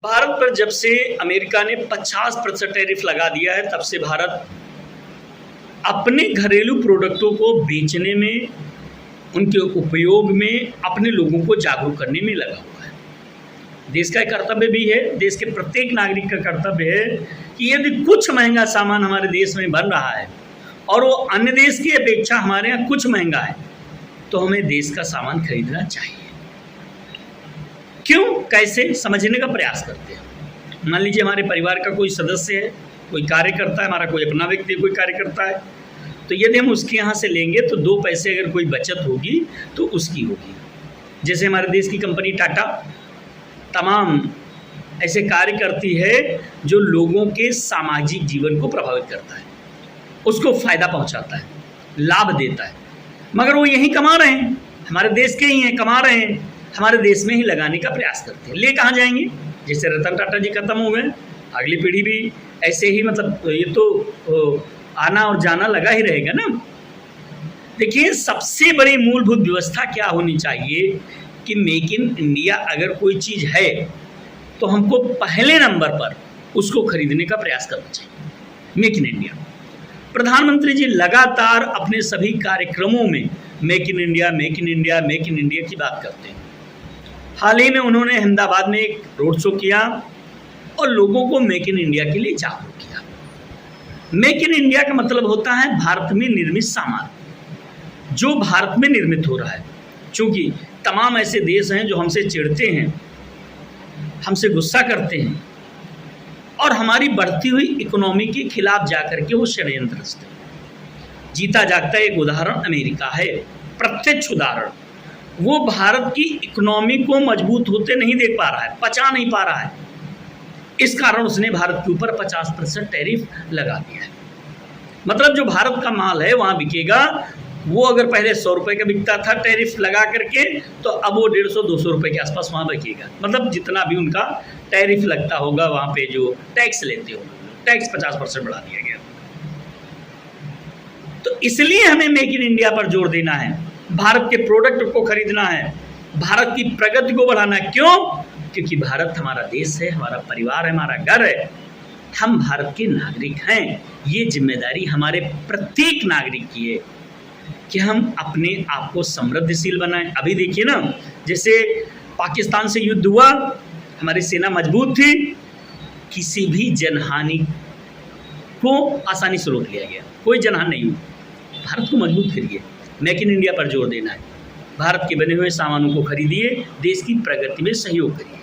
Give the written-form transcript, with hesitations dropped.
भारत पर जब से अमेरिका ने 50% टैरिफ लगा दिया है, तब से भारत अपने घरेलू प्रोडक्टों को बेचने में, उनके उपयोग में, अपने लोगों को जागरूक करने में लगा हुआ है। देश का एक कर्तव्य भी है, देश के प्रत्येक नागरिक का कर्तव्य है कि यदि कुछ महंगा सामान हमारे देश में बन रहा है और वो अन्य देश की अपेक्षा हमारे यहाँ कुछ महंगा है, तो हमें देश का सामान खरीदना चाहिए। क्यों, कैसे, समझने का प्रयास करते हैं। मान लीजिए हमारे परिवार का कोई सदस्य है, कोई कार्य करता है, हमारा कोई अपना व्यक्ति कोई कार्य करता है, तो यदि हम उसके यहाँ से लेंगे तो 2 पैसे अगर कोई बचत होगी तो उसकी होगी। जैसे हमारे देश की कंपनी टाटा तमाम ऐसे कार्य करती है जो लोगों के सामाजिक जीवन को प्रभावित करता है, उसको फ़ायदा पहुँचाता है, लाभ देता है, मगर वो यहीं कमा रहे हैं, हमारे देश के ही हैं, कमा रहे हैं, हमारे देश में ही लगाने का प्रयास करते हैं। ले कहाँ जाएंगे? जैसे रतन टाटा जी खत्म हो गए, अगली पीढ़ी भी ऐसे ही, मतलब ये तो आना और जाना लगा ही रहेगा ना। देखिए, सबसे बड़ी मूलभूत व्यवस्था क्या होनी चाहिए कि मेक इन इंडिया अगर कोई चीज़ है तो हमको पहले नंबर पर उसको खरीदने का प्रयास करना चाहिए। मेक इन इंडिया, प्रधानमंत्री जी लगातार अपने सभी कार्यक्रमों में make in India, make in India, make in India की बात करते हैं। हाल ही में उन्होंने अहमदाबाद में एक रोड शो किया और लोगों को मेक इन इंडिया के लिए जागरूक किया। मेक इन इंडिया का मतलब होता है भारत में निर्मित सामान, जो भारत में निर्मित हो रहा है। क्योंकि तमाम ऐसे देश हैं जो हमसे चिढ़ते हैं, हमसे गुस्सा करते हैं और हमारी बढ़ती हुई इकोनॉमी के खिलाफ जाकर के वो षड्यंत्र रचते हैं। जीता जागता एक उदाहरण अमेरिका है, प्रत्यक्ष उदाहरण। वो भारत की इकोनॉमी को मजबूत होते नहीं देख पा रहा है, पचा नहीं पा रहा है, इस कारण उसने भारत के ऊपर 50% टैरिफ लगा दिया है। मतलब जो भारत का माल है वहाँ बिकेगा, वो अगर पहले 100 रुपये का बिकता था टैरिफ लगा करके, तो अब वो 150-200 रुपये के आसपास वहाँ बिकेगा। मतलब जितना भी उनका टैरिफ लगता होगा, वहाँ पे जो टैक्स लेते हो, टैक्स 50% बढ़ा दिया गया। तो इसलिए हमें मेक इन इंडिया पर जोर देना है, भारत के प्रोडक्ट को खरीदना है, भारत की प्रगति को बढ़ाना है। क्यों? क्योंकि भारत हमारा देश है, हमारा परिवार है, हमारा घर है, हम भारत के नागरिक हैं। ये जिम्मेदारी हमारे प्रत्येक नागरिक की है कि हम अपने आप को समृद्धशील बनाएं। अभी देखिए ना, जैसे पाकिस्तान से युद्ध हुआ, हमारी सेना मजबूत थी, किसी भी जनहानि को आसानी से रोक लिया गया, कोई जनहानि नहीं हुई। भारत को मजबूत करिए, मेक इन इंडिया पर जोर देना है, भारत के बने हुए सामानों को खरीदिए, देश की प्रगति में सहयोग करिए।